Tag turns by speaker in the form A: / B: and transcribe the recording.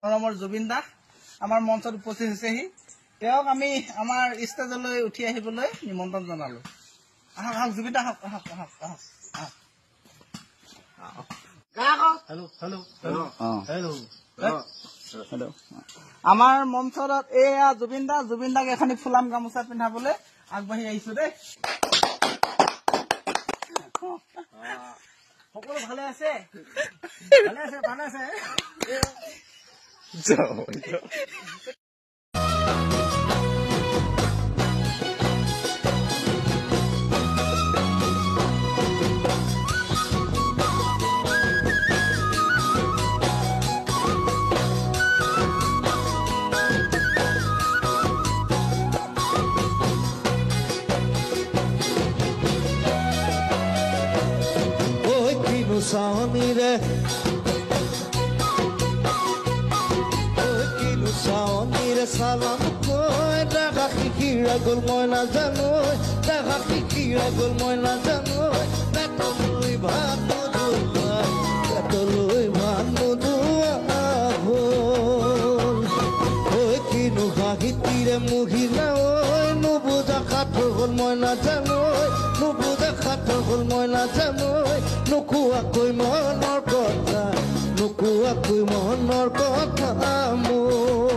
A: মৰমৰ জুবিন দা আমাৰ মঞ্চত উপস্থিত হৈছেহি তেওঁক আমি আমাৰ ষ্টেজলৈ উঠি আহিবলৈ নিমন্ত্ৰণ জনালো আহক আহক জুবিন দা আহক আহক আহক আহক আমাৰ মঞ্চত এয়া জুবিন দাক এখনি ফুলাম গামোচা পিন্ধাবলৈ আগবাঢ়ি আহিছো দেই সকলো ভালে আছে ভালে আছে
B: Saunire Kinu saunire salam koi Daga kikira gul moi na janoi Daga kikira gul moi na janoi Betoloi bhan mudua Betoloi bhan mudua ahol Oi kinu hagitire muhila oi Nubuja khathor gul moi na janoi Nubuja khathor gul moi na janoi Nukuakoi mohnor kotha Nukuakoi mohnor kotha amor